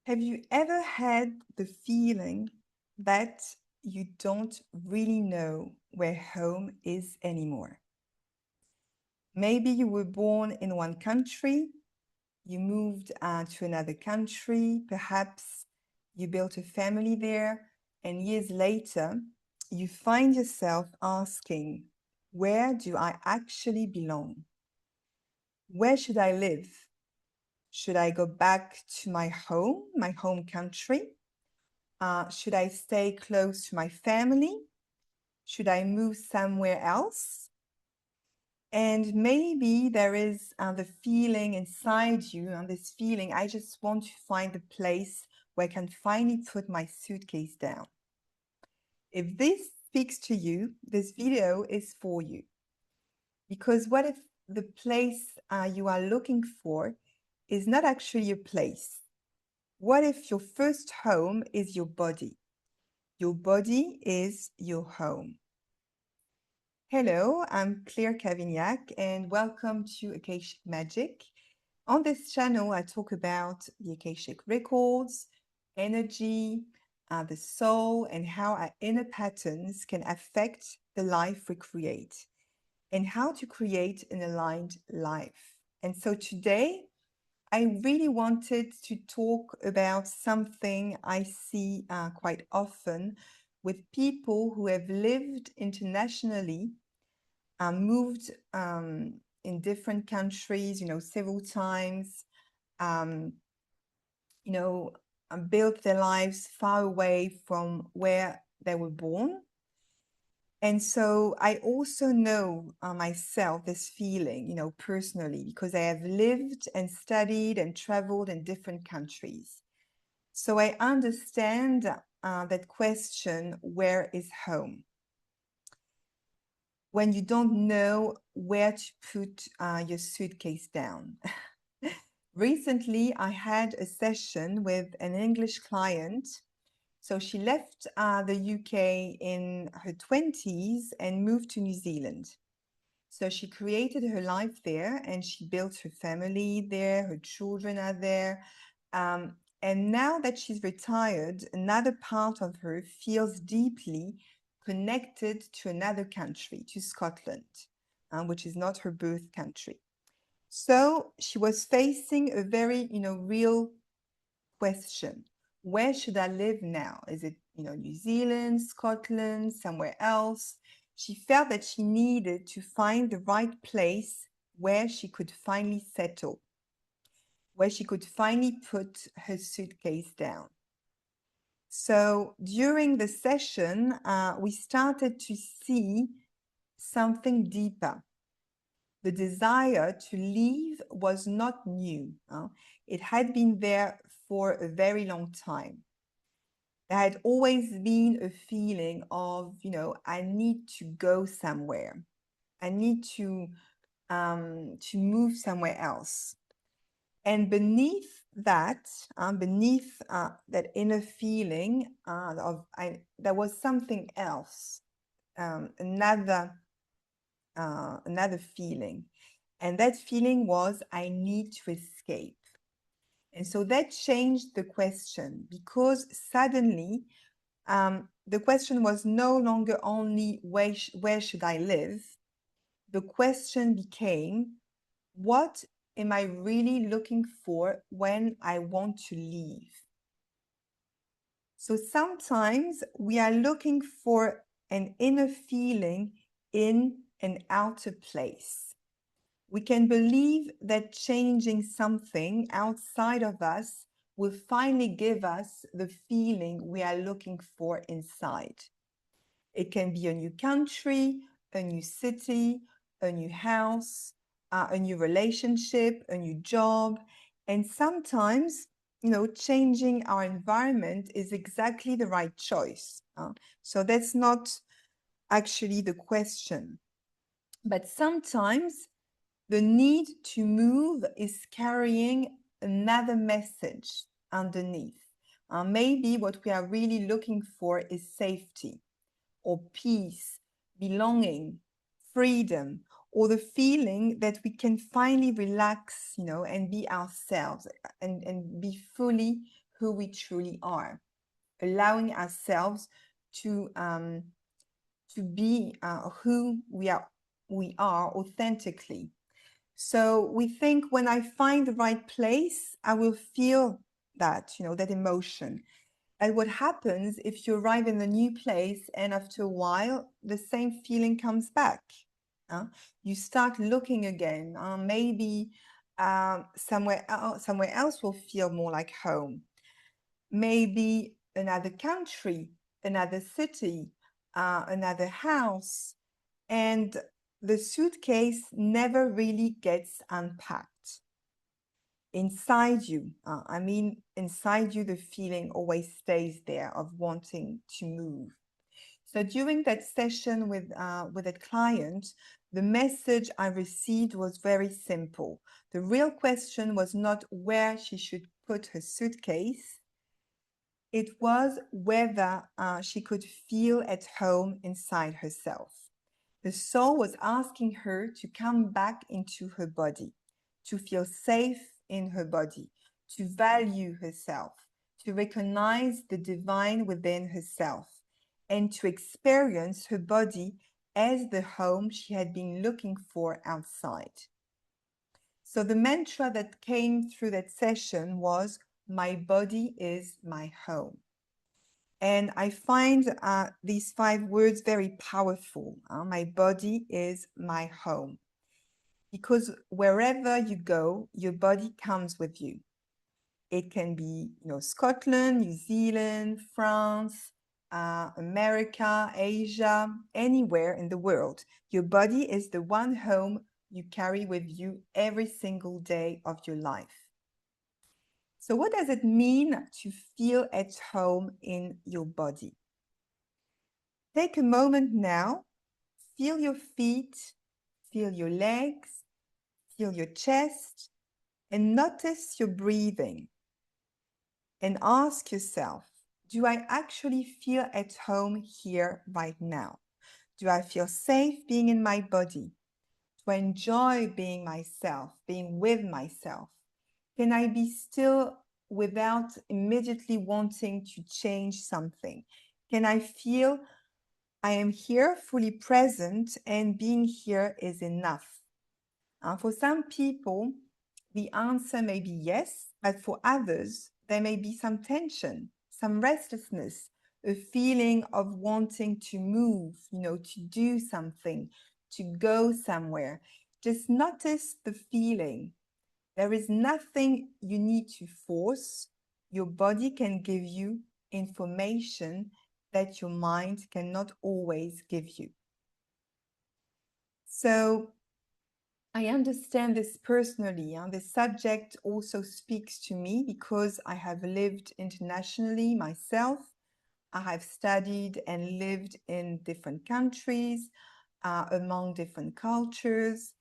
Have you ever had the feeling that you don't really know where home is anymore? Maybe you were born in one country, you moved to another country, perhaps you built a family there, and years later, you find yourself asking, where do I actually belong? Where should I live? Should I go back to my home country? Should I stay close to my family? Should I move somewhere else? And maybe there is the feeling inside you, and this feeling, I just want to find a place where I can finally put my suitcase down. If this speaks to you, this video is for you. Because what if the place you are looking for is not actually a place? What if your first home is your body? Your body is your home. Hello, I'm Claire Cavignac and welcome to Akashic Magic. On this channel, I talk about the Akashic records, energy, the soul, and how our inner patterns can affect the life we create, and how to create an aligned life. And so today, I really wanted to talk about something I see quite often with people who have lived internationally, moved in different countries, several times, um, you know, built their lives far away from where they were born. And so I also know myself this feeling, personally, because I have lived and studied and traveled in different countries. So I understand that question, where is home? When you don't know where to put your suitcase down. Recently, I had a session with an English client. So she left the UK in her 20s and moved to New Zealand. So she created her life there and she built her family there, her children are there. And now that she's retired, another part of her feels deeply connected to another country, to Scotland, which is not her birth country. So she was facing a very, real question. Where should I live now? Is it, New Zealand, Scotland, somewhere else? She felt that she needed to find the right place where she could finally settle, where she could finally put her suitcase down. So during the session, we started to see something deeper. The desire to leave was not new. It had been there for a very long time. There had always been a feeling of, I need to go somewhere. I need to move somewhere else. And beneath that, that inner feeling there was something else, another feeling. And that feeling was, I need to escape. And so that changed the question, because suddenly the question was no longer only where should I live? The question became, what am I really looking for when I want to leave? So sometimes we are looking for an inner feeling in an outer place. We can believe that changing something outside of us will finally give us the feeling we are looking for inside. It can be a new country, a new city, a new house, a new relationship, a new job. And sometimes, changing our environment is exactly the right choice. So that's not actually the question. But sometimes the need to move is carrying another message underneath. Maybe what we are really looking for is safety, or peace, belonging, freedom, or the feeling that we can finally relax, and be ourselves and be fully who we truly are, allowing ourselves to be who we are authentically. So we think when I find the right place, I will feel that, that emotion. And what happens if you arrive in a new place and after a while, the same feeling comes back? You start looking again. Maybe somewhere else will feel more like home. Maybe another country, another city, another house. And the suitcase never really gets unpacked. Inside you, inside you, the feeling always stays there of wanting to move. So during that session with a client, the message I received was very simple. The real question was not where she should put her suitcase. It was whether she could feel at home inside herself. The soul was asking her to come back into her body, to feel safe in her body, to value herself, to recognize the divine within herself, and to experience her body as the home she had been looking for outside. So the mantra that came through that session was, "My body is my home." And I find these 5 words very powerful. My body is my home. Because wherever you go, your body comes with you. It can be, Scotland, New Zealand, France, America, Asia, anywhere in the world. Your body is the one home you carry with you every single day of your life. So what does it mean to feel at home in your body? Take a moment now, feel your feet, feel your legs, feel your chest, and notice your breathing. And ask yourself, do I actually feel at home here right now? Do I feel safe being in my body? Do I enjoy being myself, being with myself? Can I be still without immediately wanting to change something? Can I feel I am here fully present and being here is enough? For some people, the answer may be yes, but for others, there may be some tension, some restlessness, a feeling of wanting to move, to do something, to go somewhere. Just notice the feeling. There is nothing you need to force. Your body can give you information that your mind cannot always give you. So I understand this personally. This subject also speaks to me because I have lived internationally myself. I have studied and lived in different countries, among different cultures,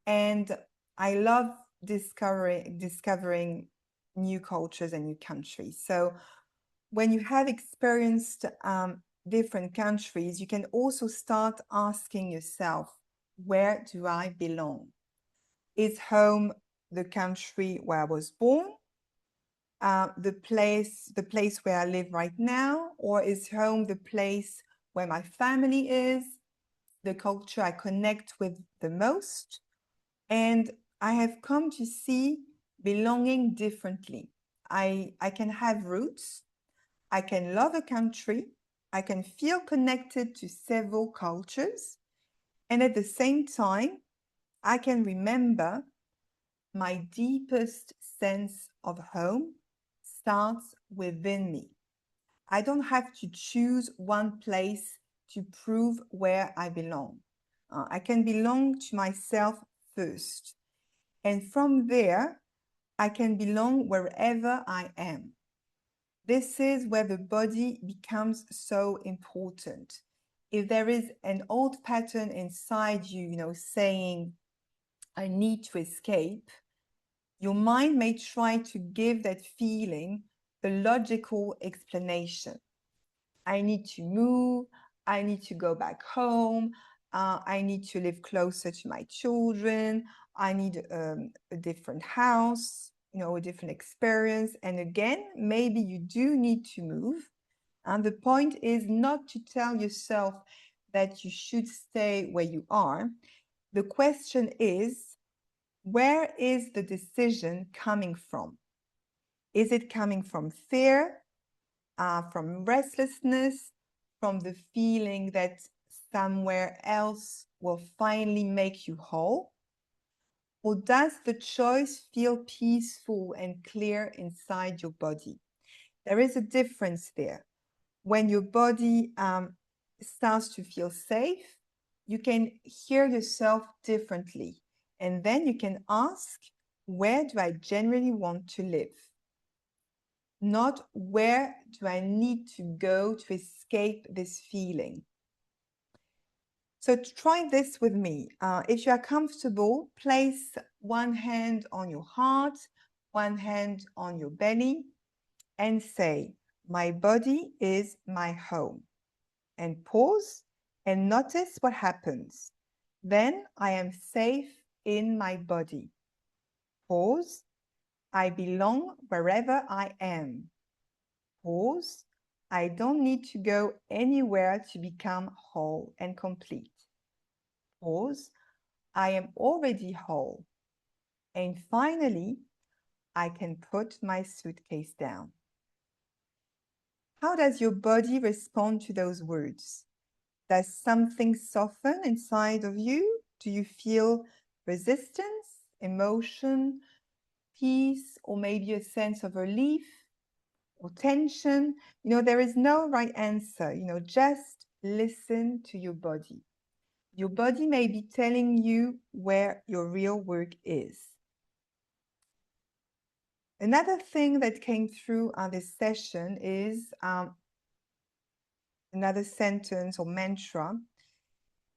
and I love discovering new cultures and new countries. So when you have experienced different countries, you can also start asking yourself, where do I belong? Is home the country where I was born, the place where I live right now, or is home the place where my family is, the culture I connect with the most? And I have come to see belonging differently. I can have roots, I can love a country, I can feel connected to several cultures, and at the same time, I can remember my deepest sense of home starts within me. I don't have to choose one place to prove where I belong. I can belong to myself first. And from there, I can belong wherever I am. This is where the body becomes so important. If there is an old pattern inside you, saying, I need to escape, your mind may try to give that feeling a logical explanation. I need to move, I need to go back home, I need to live closer to my children, I need a different house. a different experience. And again, maybe you do need to move. And the point is not to tell yourself that you should stay where you are. The question is, where is the decision coming from? Is it coming from fear, from restlessness, from the feeling that somewhere else will finally make you whole? Or does the choice feel peaceful and clear inside your body? There is a difference there. When your body starts to feel safe, you can hear yourself differently. And then you can ask, where do I genuinely want to live? Not where do I need to go to escape this feeling? So try this with me. If you are comfortable, place one hand on your heart, one hand on your belly, and say, my body is my home. And pause and notice what happens. Then I am safe in my body. Pause. I belong wherever I am. Pause. I don't need to go anywhere to become whole and complete. Pause. I am already whole. And finally, I can put my suitcase down. How does your body respond to those words? Does something soften inside of you? Do you feel resistance, emotion, peace, or maybe a sense of relief or tension? There is no right answer. Just listen to your body. Your body may be telling you where your real work is. Another thing that came through on this session is another sentence or mantra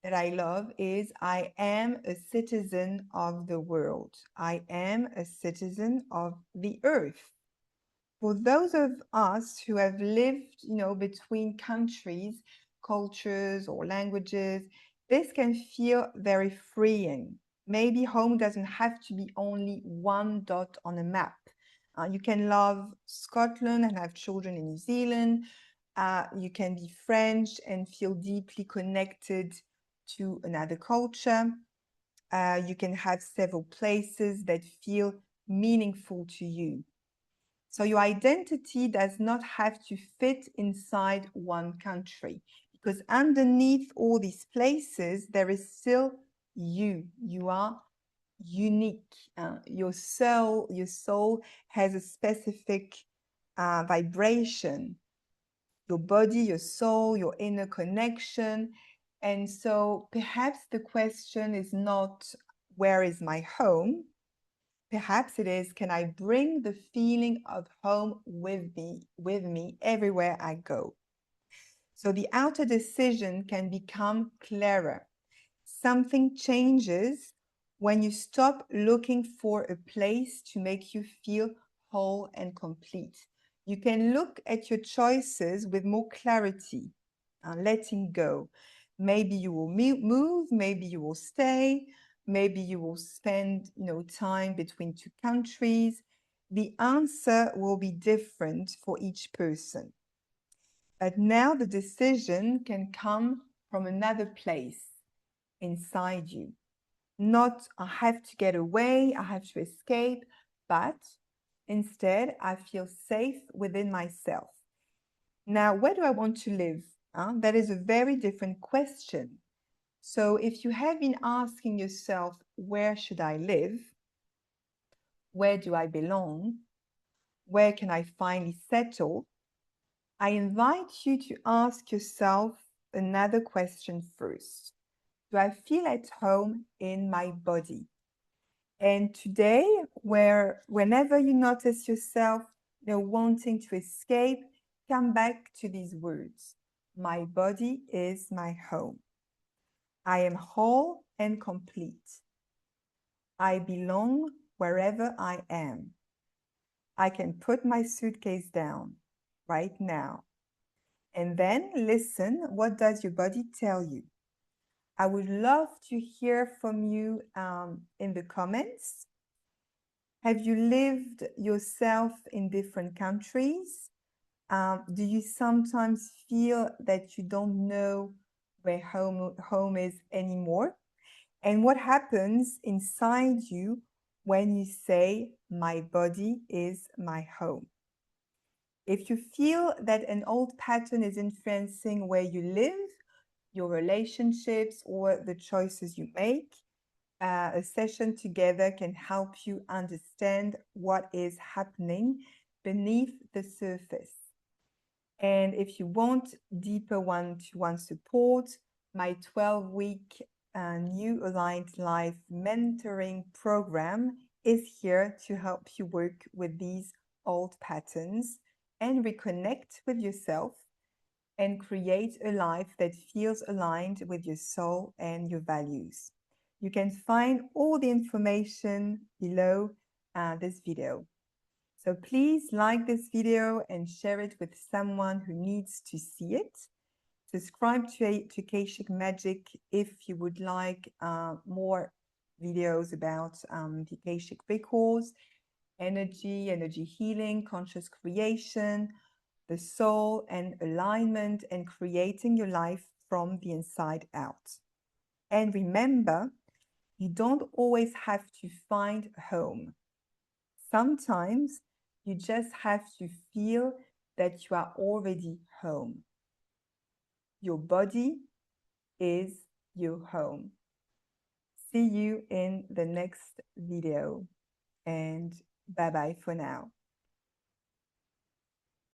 that I love is, I am a citizen of the world. I am a citizen of the earth. For those of us who have lived, between countries, cultures, or languages, this can feel very freeing. Maybe home doesn't have to be only one dot on a map. You can love Scotland and have children in New Zealand. You can be French and feel deeply connected to another culture. You can have several places that feel meaningful to you. So your identity does not have to fit inside one country, because underneath all these places, there is still you. You are unique. Your soul has a specific vibration. Your body, your soul, your inner connection. And so perhaps the question is not, where is my home? Perhaps it is, can I bring the feeling of home with me everywhere I go? So the outer decision can become clearer. Something changes when you stop looking for a place to make you feel whole and complete. You can look at your choices with more clarity, letting go. Maybe you will move, maybe you will stay, maybe you will spend, time between two countries. The answer will be different for each person. But now the decision can come from another place inside you. Not, I have to get away, I have to escape, but instead I feel safe within myself. Now, where do I want to live? That is a very different question. So if you have been asking yourself, where should I live? Where do I belong? Where can I finally settle? I invite you to ask yourself another question first. Do I feel at home in my body? And today, whenever you notice yourself, wanting to escape, come back to these words. My body is my home. I am whole and complete. I belong wherever I am. I can put my suitcase down right now. And then listen, what does your body tell you? I would love to hear from you in the comments. Have you lived yourself in different countries? Do you sometimes feel that you don't know where home is anymore? And what happens inside you when you say, my body is my home? If you feel that an old pattern is influencing where you live, your relationships, or the choices you make, a session together can help you understand what is happening beneath the surface. And if you want deeper one-to-one support, my 12-week New Aligned Life mentoring program is here to help you work with these old patterns and reconnect with yourself and create a life that feels aligned with your soul and your values. You can find all the information below this video. So please like this video and share it with someone who needs to see it. Subscribe to Akashic Magic if you would like more videos about the Akashic records, energy healing, conscious creation, the soul, and alignment, and creating your life from the inside out. And remember, you don't always have to find home. Sometimes you just have to feel that you are already home. Your body is your home. See you in the next video, and bye-bye for now.